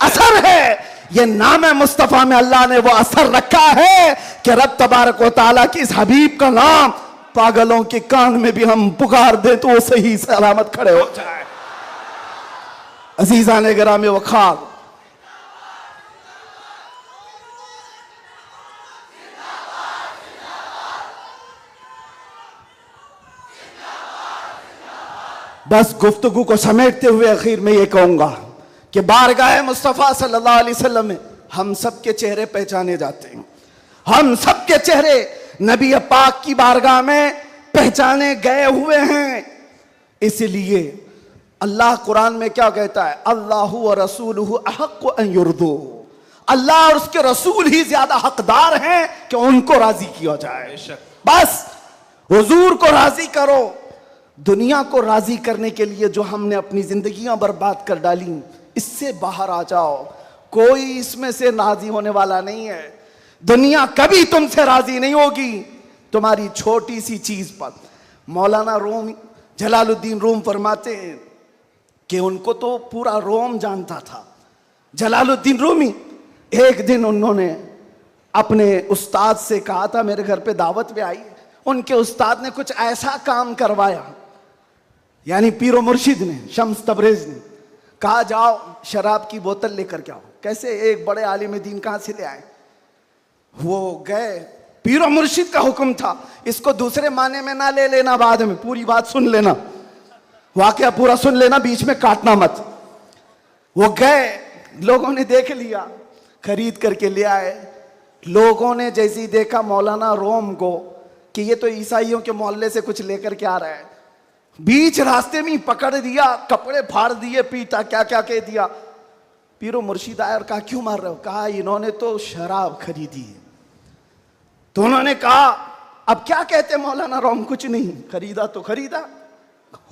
असर है। ये नाम है मुस्तफा में अल्लाह ने वो असर रखा है कि रब तबारक व तआला की इस हबीब का नाम पागलों के कान में भी हम पुकार दे तो वो सही सलामत खड़े हो जाए। अजीजा ने गिरामी वखार, बस गुफ्तगू को समेटते हुए आखिर में ये कहूंगा कि बारगाह मुस्तफ़ा सल्लल्लाहु अलैहि वसल्लम में हम सब के चेहरे पहचाने जाते हैं। हम सब के चेहरे नबी पाक की बारगाह में पहचाने गए हुए हैं। इसलिए अल्लाह कुरान में क्या कहता है, अल्लाहु व रसूलुहु अहक्कु अन युर्दू, अल्लाह और उसके रसूल ही ज्यादा हकदार हैं कि उनको राजी किया जाए। बस हुजूर को राजी करो। दुनिया को राजी करने के लिए जो हमने अपनी जिंदगियां बर्बाद कर डाली, इससे बाहर आ जाओ। कोई इसमें से राजी होने वाला नहीं है। दुनिया कभी तुमसे राजी नहीं होगी तुम्हारी छोटी सी चीज पर। मौलाना रूम जलालुद्दीन रूम फरमाते हैं कि उनको तो पूरा रोम जानता था। जलालुद्दीन रूमी, एक दिन उन्होंने अपने उस्ताद से कहा था, मेरे घर पे दावत पे आई। उनके उस्ताद ने कुछ ऐसा काम करवाया, यानी पीरो मुर्शिद ने, शम्स तबरेज ने कहा जाओ शराब की बोतल लेकर के आओ। कैसे, एक बड़े आलिम दीन कहां से ले आए? वो गए, पीरो मुर्शिद का हुक्म था। इसको दूसरे माने में ना ले लेना, बाद में पूरी बात सुन लेना, वाकया पूरा सुन लेना, बीच में काटना मत। वो गए, लोगों ने देख लिया, खरीद करके ले आए। लोगों ने जैसे ही देखा मौलाना रोम को कि ये तो ईसाइयों के मोहल्ले से कुछ लेकर के आ रहा है, बीच रास्ते में पकड़ दिया, कपड़े फाड़ दिए, पीटा, क्या क्या कह दिया। पीरो मुर्शिद आया और कहा क्यों मार रहे हो? कहा इन्होंने तो शराब खरीदी है। तो उन्होंने कहा अब क्या कहते मौलाना रोम? कुछ नहीं, खरीदा तो खरीदा,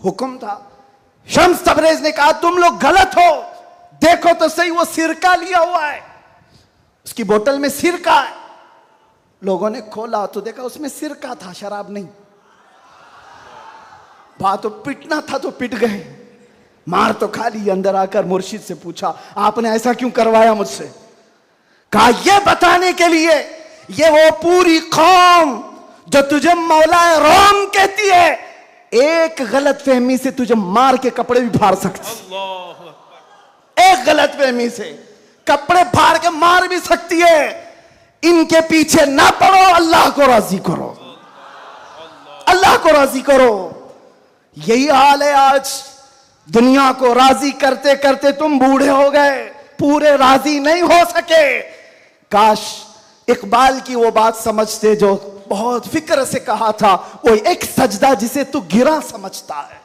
हुक्म था। शम्स तबरेज ने कहा तुम लोग गलत हो, देखो तो सही, वो सिरका लिया हुआ है, उसकी बोतल में सिरका है। लोगों ने खोला तो देखा उसमें सिरका था, शराब नहीं। बात तो पिटना था तो पिट गए, मार तो खा ली। अंदर आकर मुर्शिद से पूछा आपने ऐसा क्यों करवाया मुझसे? कहा यह बताने के लिए, ये वो पूरी कौम जो तुझे मौला रोम कहती है, एक गलत फहमी से तुझे मार के कपड़े भी फाड़ सकती, एक गलत फहमी से कपड़े फाड़ के मार भी सकती है। इनके पीछे ना पड़ो, अल्लाह को राजी करो, अल्लाह को राजी करो। यही हाल है आज। दुनिया को राजी करते करते तुम बूढ़े हो गए, पूरे राजी नहीं हो सके। काश इकबाल की वो बात समझते जो बहुत फिक्र से कहा था, वो एक सजदा जिसे तू गिरा समझता है,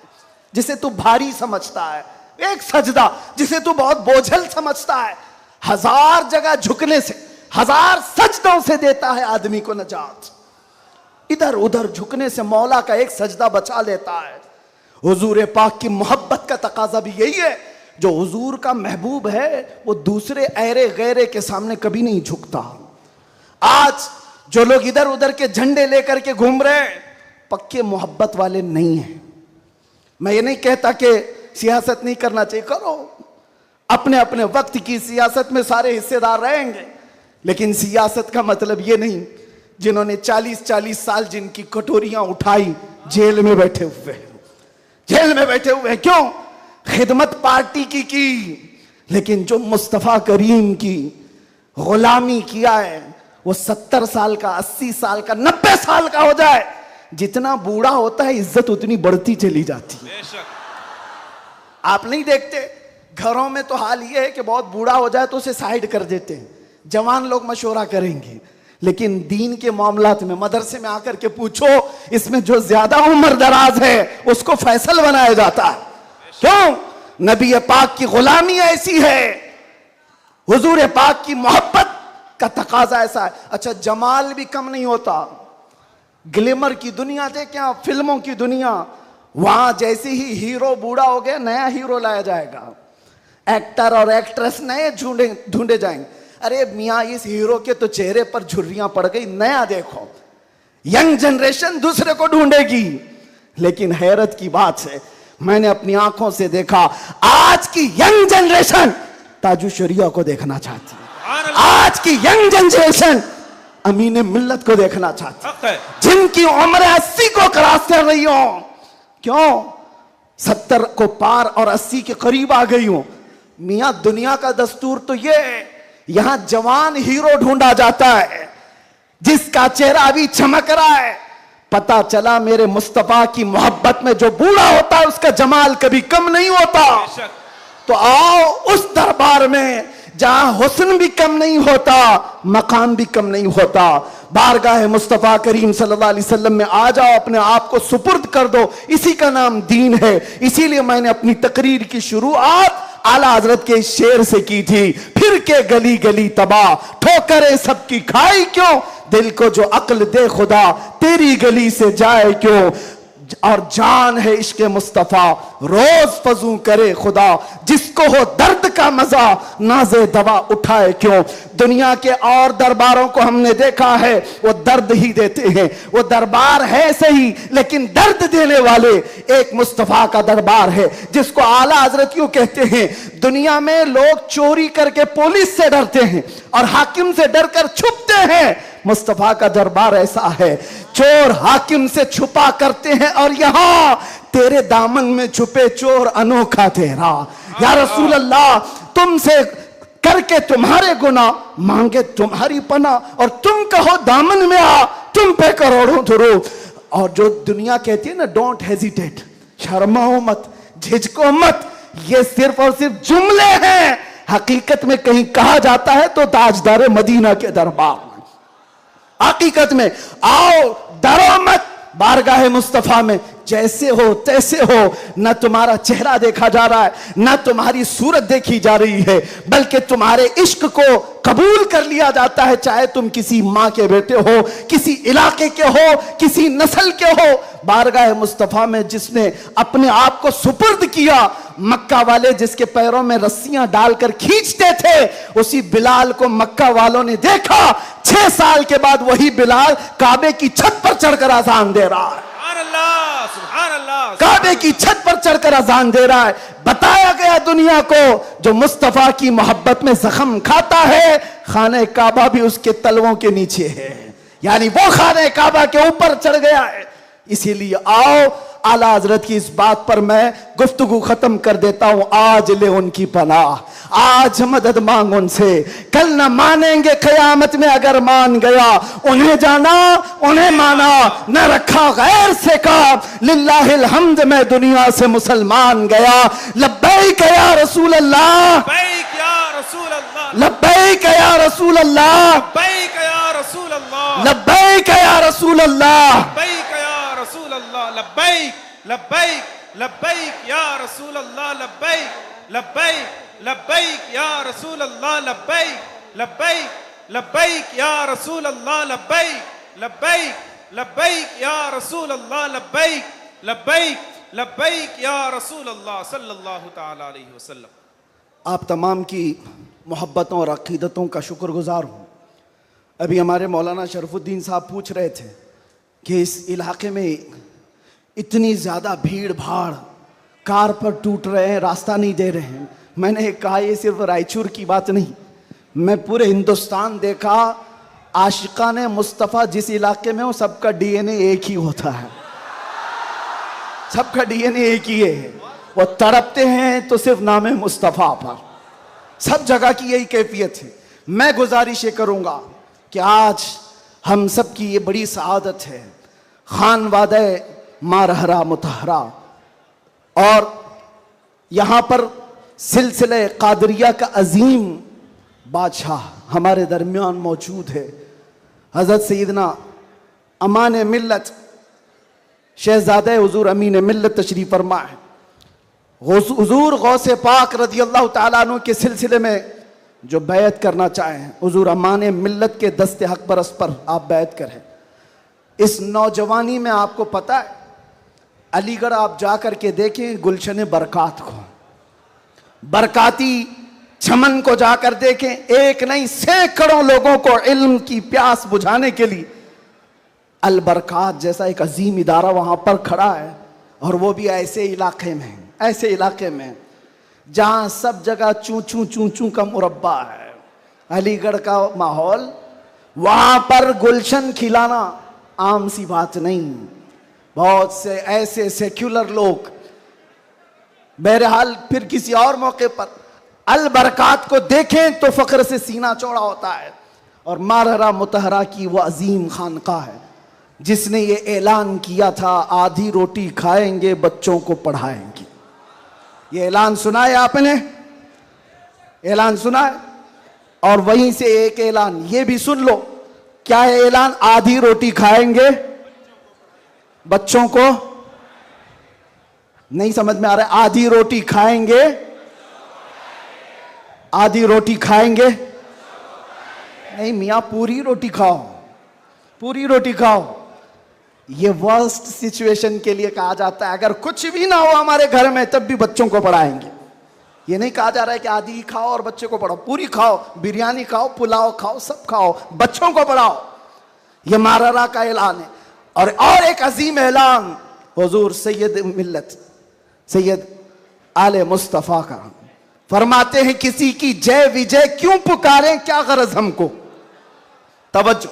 जिसे तू भारी समझता है, एक सजदा जिसे तू बहुत बोझल समझता है, हजार जगह झुकने से, हजार सजदों से देता है आदमी को नजात। इधर उधर झुकने से मौला का एक सजदा बचा लेता है। हुजूर पाक की मोहब्बत का तकाजा भी यही है। जो हुजूर का महबूब है वो दूसरे ऐरे गैरे के सामने कभी नहीं झुकता। आज जो लोग इधर उधर के झंडे लेकर के घूम रहे हैं, पक्के मोहब्बत वाले नहीं हैं। मैं ये नहीं कहता कि सियासत नहीं करना चाहिए, करो, अपने अपने वक्त की सियासत में सारे हिस्सेदार रहेंगे, लेकिन सियासत का मतलब ये नहीं जिन्होंने 40-40 साल जिनकी कटोरियां उठाई जेल में बैठे हुए हैं, जेल में बैठे हुए हैं। क्यों? खिदमत पार्टी की, लेकिन जो मुस्तफा करीम की गुलामी किया है वो 70 साल का, 80 साल का, 90 साल का हो जाए, जितना बूढ़ा होता है इज्जत उतनी बढ़ती चली जाती है। आप नहीं देखते घरों में तो हाल ये है कि बहुत बूढ़ा हो जाए तो उसे साइड कर देते हैं, जवान लोग मशवरा करेंगे। लेकिन दीन के मामलात में मदरसे में आकर के पूछो, इसमें जो ज्यादा उम्र दराज है उसको फैसल बनाया जाता है। क्यों? नबी पाक की गुलामी ऐसी है, हुजूर पाक की मोहब्बत का तकाजा ऐसा है। अच्छा, जमाल भी कम नहीं होता। ग्लिमर की दुनिया देखें आप, फिल्मों की दुनिया, वहां जैसे ही हीरो बूढ़ा हो गया नया हीरो लाया जाएगा, एक्टर और एक्ट्रेस नए ढूंढे जाएंगे। अरे मियाँ, इस हीरो के तो चेहरे पर झुर्रियां पड़ गई, नया देखो। यंग जनरेशन दूसरे को ढूंढेगी। लेकिन हैरत की बात है, मैंने अपनी आंखों से देखा, आज की यंग जनरेशन ताजु शरिया को देखना चाहती है। आज की यंग जनरेशन अमीन मिल्लत को देखना चाहती है, जिनकी उम्र 80 को क्रॉस कर रही हो। क्यों? 70 को पार और 80 के करीब आ गई हो। मियां दुनिया का दस्तूर तो ये है, यहां जवान हीरो ढूंढा जाता है जिसका चेहरा भी चमक रहा है। पता चला मेरे मुस्तफा की मोहब्बत में जो बूढ़ा होता है उसका जमाल कभी कम नहीं होता। तो आओ उस दरबार में जहां हुस्न भी कम नहीं होता, मकाम भी कम नहीं होता। बारगाह मुस्तफा करीम सल्लल्लाहु अलैहि वसल्लम में आ जाओ, अपने आप को सुपुर्द कर दो, इसी का नाम दीन है। इसीलिए मैंने अपनी तकरीर की शुरुआत आला हजरत के शेर से की थी, फिर के गली गली तबाह ठोकरे सबकी खाई क्यों, दिल को जो अक्ल दे खुदा तेरी गली से जाए क्यों। और जान है इश्क मुस्तफा रोज फजू करे खुदा, जिसको हो दर्द का मजा नाजे दवा उठाए क्यों। दुनिया के और दरबारों को हमने देखा है, वो दर्द ही देते हैं, वो दरबार है सही लेकिन दर्द देने वाले एक मुस्तफा का दरबार है, जिसको आला हजरत क्यों कहते हैं। दुनिया में लोग चोरी करके पुलिस से डरते हैं और हाकिम से डरकर छुपते हैं, मुस्तफा का दरबार ऐसा है, चोर हाकिम से छुपा करते हैं और यहां तेरे दामन में छुपे चोर अनोखा तेरा। या रसूल अल्लाह, तुमसे करके तुम्हारे गुनाह मांगे तुम्हारी पना, और तुम कहो दामन में आ तुम पे करोड़ों धरो। और जो दुनिया कहती है ना, डोंट हेजिटेट, शर्माओ मत, झिझको मत, ये सिर्फ और सिर्फ जुमले हैं। हकीकत में कहीं कहा जाता है तो ताजदार मदीना के दरबार, हकीकत में आओ डरो मत, बारगाह मुस्तफा में जैसे हो तैसे हो। न तुम्हारा चेहरा देखा जा रहा है, न तुम्हारी सूरत देखी जा रही है, बल्कि तुम्हारे इश्क को कबूल कर लिया जाता है, चाहे तुम किसी माँ के बेटे हो, किसी इलाके के हो, किसी नस्ल के हो। बारगाह मुस्तफा में जिसने अपने आप को सुपुर्द किया, मक्का वाले जिसके पैरों में रस्सियां डालकर खींचते थे, उसी बिलाल को मक्का वालों ने देखा। 6 साल के बाद वही बिलाल काबे की छत पर चढ़कर अजान दे रहा है। काबे की छत पर चढ़कर अजान दे रहा है। बताया गया दुनिया को, जो मुस्तफा की मोहब्बत में जख्म खाता है, खाने काबा भी उसके तलवों के नीचे है, यानी वो खाने काबा के ऊपर चढ़ गया है। इसीलिए आओ, आला हजरत की इस बात पर मैं गुफ्तगू खत्म कर देता हूं। आज ले उनकी पनाह, आज मदद मांग उनसे, कल न मानेंगे कयामत में अगर मान गया। उन्हें जाना उन्हें माना, न रखा गैर से काम, लिल्लाहिल हम्द में दुनिया से मुसलमान गया। लब्बैक या रसूल अल्लाह,
लब्बैक या रसूल अल्लाह,
लब्बैक या रसूल अल्लाह,
लब्बैक या रसूल अल्लाह,
लब्बैक या रसूल अल्लाह,
लब्बैक या रसूल अल्लाह, लब्बैक लब्बैक लब्बैक या रसूल अल्लाह, लब्बैक लब्बैक लब्बैक या रसूल अल्लाह, लब्बैक लब्बैक लब्बैक या रसूल अल्लाह, लब्बैक लब्बैक लब्बैक या रसूल अल्लाह, लब्बैक लब्बैक लब्बैक या रसूल अल्लाह सल्लल्लाहु तआला अलैहि वसल्लम।
आप तमाम की मोहब्बतों और अकीदतों का शुक्रगुजार हूँ। अभी हमारे मौलाना शरफुद्दीन साहब पूछ रहे थे कि इस इलाके में इतनी ज़्यादा भीड़ भाड़, कार पर टूट रहे हैं, रास्ता नहीं दे रहे हैं। मैंने कहा ये सिर्फ रायचूर की बात नहीं, मैं पूरे हिंदुस्तान देखा, आशिकाने मुस्तफ़ा जिस इलाके में हो सबका डीएनए एक ही होता है, सबका डीएनए एक ही है। वो तड़पते हैं तो सिर्फ नाम मुस्तफ़ा पर, सब जगह की यही कैफियत है। मैं गुजारिश ये करूँगा कि आज हम सब की ये बड़ी सआदत है, खान वादे मारहरा मुतहरा, और यहाँ पर सिलसिले कादरिया का अजीम बादशाह हमारे दरमियान मौजूद है। हज़रत सैयदना अमान मिल्लत शहजादे हुजूर अमीन मिल्लत तशरीफ़ फरमा है। हुजूर गौसे पाक रज़ी अल्लाह तआला अन्हु के सिलसिले में जो बैत करना चाहें, हुजूर अमान मिल्लत के दस्ते हक परस पर आप बैत करें। इस नौजवानी में आपको पता है, अलीगढ़ आप जा कर के देखें गुलशन बरकात को, बरकाती चमन को जाकर देखें, एक नहीं सैकड़ों लोगों को इल्म की प्यास बुझाने के लिए अल बरकात जैसा एक अजीम इदारा वहाँ पर खड़ा है, और वो भी ऐसे इलाके में, ऐसे इलाके में जहाँ सब जगह चूं चूं चूं चूं का मुरब्बा है। अलीगढ़ का माहौल, वहाँ पर गुलशन खिलाना आम सी बात नहीं। बहुत से ऐसे सेक्युलर लोग, बहरहाल फिर किसी और मौके पर अल बरकात को देखें तो फख्र से सीना चौड़ा होता है। और मारहरा मुतहरा की वो अजीम खानका है जिसने ये ऐलान किया था, आधी रोटी खाएंगे बच्चों को पढ़ाएंगे। ये ऐलान सुना है आपने? ऐलान सुना है? और वहीं से एक ऐलान ये भी सुन लो, क्या है ऐलान? आधी रोटी खाएंगे बच्चों को, नहीं समझ में आ रहा है? आधी रोटी खाएंगे, आधी रोटी खाएंगे, नहीं मियां पूरी रोटी खाओ, पूरी रोटी खाओ। ये वर्स्ट सिचुएशन के लिए कहा जाता है, अगर कुछ भी ना हो हमारे घर में तब भी बच्चों को पढ़ाएंगे। ये नहीं कहा जा रहा है कि आधी खाओ और बच्चे को पढ़ाओ, पूरी खाओ, बिरयानी खाओ, पुलाव खाओ, सब खाओ, बच्चों को पढ़ाओ। ये माररा का ऐलान है। और एक अजीम ऐलान हुजूर सैयद मिल्लत सैयद आले मुस्तफ़ा का, फरमाते हैं किसी की जय विजय क्यों पुकारें, क्या गरज हमको। तवज्जो,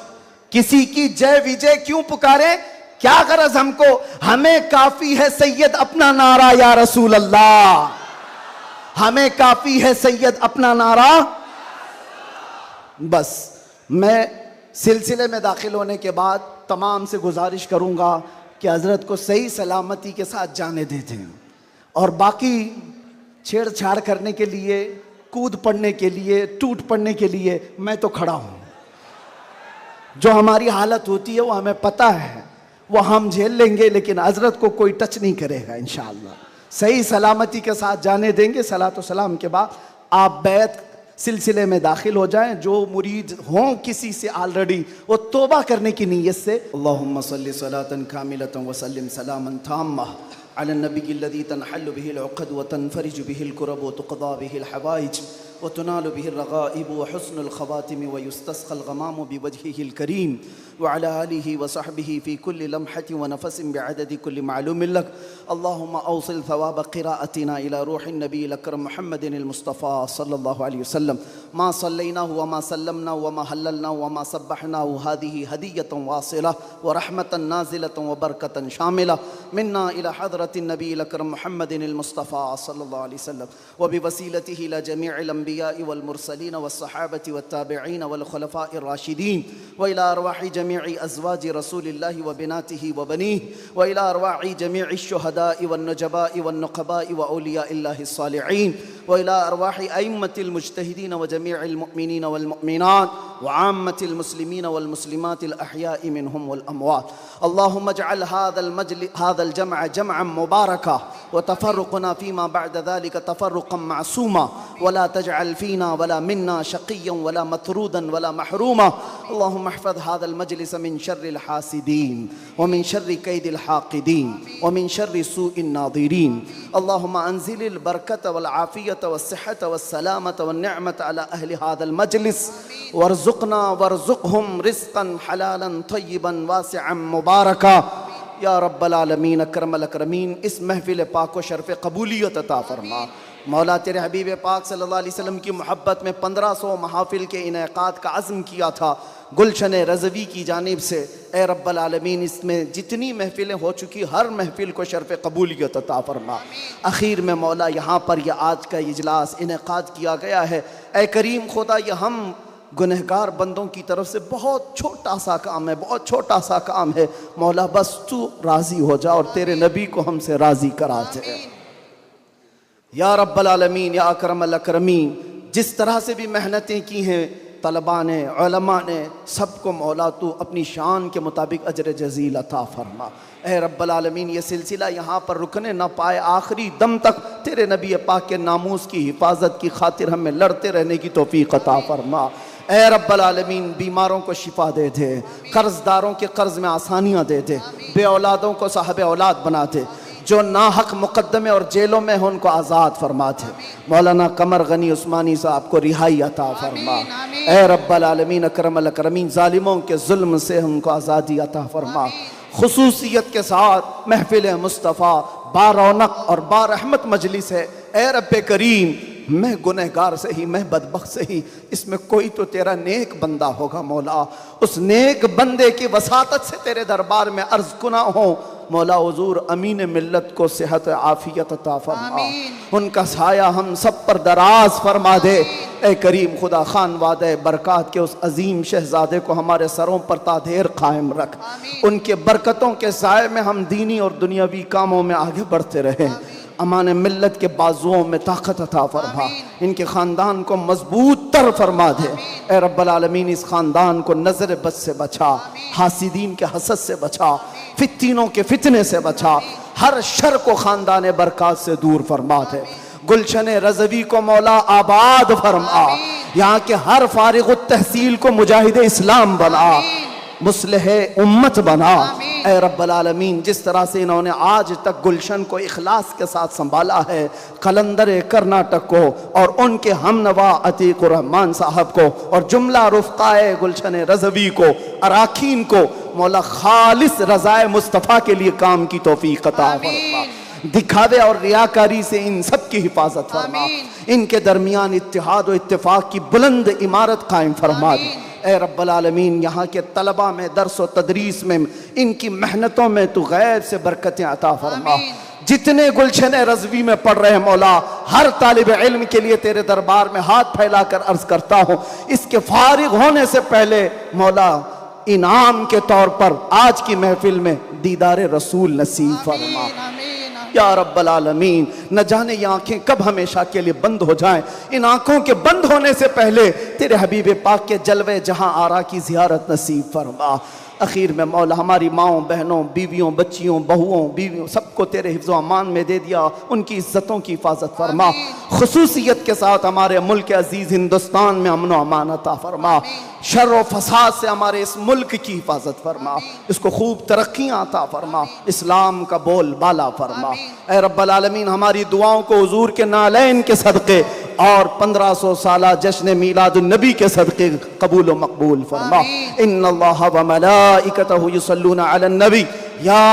किसी की जय विजय क्यों पुकारें, क्या गरज हमको, हमें काफी है सैयद अपना नारा या रसूल अल्लाह, हमें काफी है सैयद अपना नारा। बस मैं सिलसिले में दाखिल होने के बाद तमाम से गुजारिश करूंगा कि हजरत को सही सलामती के साथ जाने देते हैं, और बाकी छेड़छाड़ करने के लिए, कूद पड़ने के लिए, टूट पड़ने के लिए मैं तो खड़ा हूं। जो हमारी हालत होती है वो हमें पता है, वो हम झेल लेंगे, लेकिन हजरत को कोई टच नहीं करेगा इंशाअल्लाह। सही सलामती के साथ जाने देंगे। सलातो सलाम के बाद आप बैत सिलसिले में दाखिल हो जाएं। जो मुरीद हों किसी से ऑलरेडी, वो तौबा करने की नीयत से अल्लाहुम्मा सल्ली सलातन कामिलतन व सल्लिम सलामन ताम्मा अला नबी लदी तनहल्लु बिहिल उक़द व तनफरिजु बिहिल कुरब व तुक़दा बिहिल हवाइज व तुनालु बिहिल रग़ाइब व हुस्नुल ख़वातिम व युस्तस्क़ल ग़मामु बिवजहिहिल करीम व अला आलिहि व सहबिहि फ़ी कुल्लि लम्हतिन व नफ़सिन बिअददि कुल्लि मालूमिन लक। अल्लाहुम्मा औसिल थवाब क़िराअतिना इला रूहिन नबील अकरम मुहम्मदिनिल मुस्तफ़ा सल्लल्लाहु अलैहि वसल्लम मा सल्लैनाहु व मा सल्लमनाहु व मा हल्ललनाहु व मा सब्बहनाहु हादिही हदियतन वासिला व रहमतन नाज़िलतन व बरकतन शामिला मिन्ना इला हज़रतिन नबील अकरम मुहम्मदिनिल मुस्तफ़ा सल्लल्लाहु अलैहि वसल्लम व बिवसीलतिही इला जमीइल अंबियाइ वल मुरसलीन व सहाबति व ताबिईन वल खुलफ़ाइर राशिदीन व इला अरवाहि जमीइ अज़वाजि रसूलिल्लाहि व बिनातिही व बनीहि व इला अरवाहि जमीइ शुहदाइ वन नजबाइ वन नुक़बाइ व औलियाइल्लाहि सालिहीन व इला अरवाहि अइम्मतिल मुज्तहिदीन व जमीइल मुअमिनीन वल मुअमिनात व आम्मतिल मुस्लिमीन वल मुस्लिमातिल अहयाइ मिनहुम वल अमवात। अल्लाहुम्मा जअल हाज़ल जमअ जमअन मुबारका व तफ़र्रुक़ना फ़ीमा बअद ज़ालिका तफ़र्रुक़न मासूमा व ला तजअल फ़ीना वला मिन्ना शक़िय्यन वला मतरूदन वला महरूमा। अल्लाहुम्मा अहफ़ज़ हाज़ल मजलिस मिन शर्रिल हासिदीन व मिन शर्रि कैदिल हाक़िदीन व मिन शर्रि सूइन नाज़िरीन। अल्लाहुम्मा अंज़िलिल बरकत वल आफ़ियत वस सिहत वस सलामत वन निअमत अला अहलि हाज़ल मजलिस वर्ज़ुक़ना वर्ज़ुक़हुम रिज़्क़न हलालन तय्यिबन वासिअन मुबारका या रब्बल आलमीन अकरमल अकरमीन। इस महफ़िल पाक को शर्फ़ क़बूलियत अता फ़रमा। मौला तेरे हबीब पाक सल्लल्लाहु अलैहि वसल्लम की मोहब्बत में 1500 महाफ़िल के इनेक़ाद का अज़्म किया था गुलशन रज़वी की जानिब से। ए रब्बल आलमीन, इसमें जितनी महफ़िलें हो चुकी हर महफ़िल को शर्फ़ क़बूलियत अता फ़रमा। आखिर में मौला यहाँ पर यह आज का इजलास इनेक़ाद किया गया है। ए करीम खुदा, यह हम गुनहगार बंदों की तरफ से बहुत छोटा सा काम है, बहुत छोटा सा काम है। मौला बस तू राज़ी हो जा और तेरे नबी को हमसे राज़ी करा दे या रब्बल आलमीन या अकरमल अकरमीन। जिस तरह से भी मेहनतें की हैं तलबा ने, उलमा ने, सबको मौला तू अपनी शान के मुताबिक अजर जज़ील अता फ़रमा। ए रब्बल आलमीन, ये सिलसिला यहाँ पर रुकने न पाए, आखिरी दम तक तेरे नबी पाक के नामूस की हिफाजत की खातिर हमें लड़ते रहने की तौफ़ीक़ अता फ़रमा। ए रब्बल आलमीन, बीमारों को शिफा दे दे, कर्ज़दारों के कर्ज़ में आसानियाँ दे दे, बे औलादों को साहब औलाद बना दे, जो नाहक मुकदमे और जेलों में हो उनको आज़ाद फरमा दे। मौलाना कमर गनी उस्मानी साहब को रिहाई अता फरमा। ए रब्बल आलमीन अकरमल अकरमीन, जालिमों के जुल्म से उनको आज़ादी अता फरमा। खुसूसियत के साथ महफिल मुस्तफ़ा बारौनक और बारहमत मजलिस है। ए रब्बे करीम, मैं गुनहगार से ही, मैं बदबख्त से ही, इसमें कोई तो तेरा नेक बंदा होगा मौला। उस नेक बंदे की वसातत से तेरे दरबार में अर्ज गुना हो मौला। हुजूर अमीन मिल्लत को सेहत आफियत अता फरमा, उनका साया हम सब पर दराज फरमा दे। ए करीम खुदा खान वादे बरक़ात के उस अजीम शहजादे को हमारे सरों पर तादेर कायम रख। उनके बरकतों के साए में हम दीनी और दुनियावी कामों में आगे बढ़ते रहे। अमान मिल्लत के बाजुओं में ताकत अता फरमा, इनके ख़ानदान को मजबूत तर फरमा दे। ए रब्बल आलमीन, इस ख़ानदान को नज़र बद से बचा, हासिदीन के हसद से बचा, फित्तीनों के फितने से बचा, हर शर को ख़ानदान बरक़ात से दूर फरमा दे। गुलशन रज़वी को मौला आबाद फरमा, यहाँ के हर फारिग तहसील को मुजाहिद इस्लाम बना, मुस्लिह उम्मत बना। ए रब्बल आलमीन, जिस तरह से इन्होंने आज तक गुलशन को इखलास के साथ संभाला है, कलंदर कर्नाटक को और उनके हमनवा अतीकुर रहमान साहब को और जुमला रुफ़क़ाए गुलशन रज़वी को, अराकीन को मौला खालिस रज़ाए मुस्तफ़ा के लिए काम की तौफीक अता फरमा। दिखावे और रियाकारी से इन सब की हिफाजत फरमा। इनके दरमियान इत्तिहाद और इत्तिफाक की बुलंद इमारत कायम फरमा दे। ए रब्बल आलमीन, यहाँ के तलबा में, दर्स व तदरीस में, इनकी मेहनतों में तू गैब से बरकतें अता फरमा। जितने गुलशन रज़वी में पढ़ रहे हैं मौला, हर तालिब इल्म के लिए तेरे दरबार में हाथ फैलाकर अर्ज करता हूँ, इसके फारिग होने से पहले मौला इनाम के तौर पर आज की महफिल में दीदार रसूल नसीब फरमा। या रब्बल आलमीन, न जाने ये आंखें कब हमेशा के लिए बंद हो जाएं। इन आंखों के बंद होने से पहले तेरे हबीब पाक के जलवे जहां आरा की ज़ियारत नसीब फरमा। आखिर में मौला हमारी माओं, बहनों, बीवियों, बच्चियों, बहुओं, बीवियों सबको तेरे हिफ्ज़ व अमान में दे दिया। उनकी इज्जतों की हिफाजत फरमा। खुसूसियत के साथ हमारे मुल्क अजीज़ हिंदुस्तान में अमन व अमान अता फरमा। शर व फसाद से हमारे इस मुल्क की हिफाजत फरमा। इसको खूब तरक्कियाँ अता फरमा। इस्लाम का बोल बाला फरमा। ए रब्बल आलमीन, हमारी दुआओं को हुजूर के नालैन के सदक़े और 1500 साला जश्न मीलादुन नबी के सदक़े कबूल व मकबूल फरमा। इन्नल्लाह व मलाइकतहु युसल्लूना अलन नबी या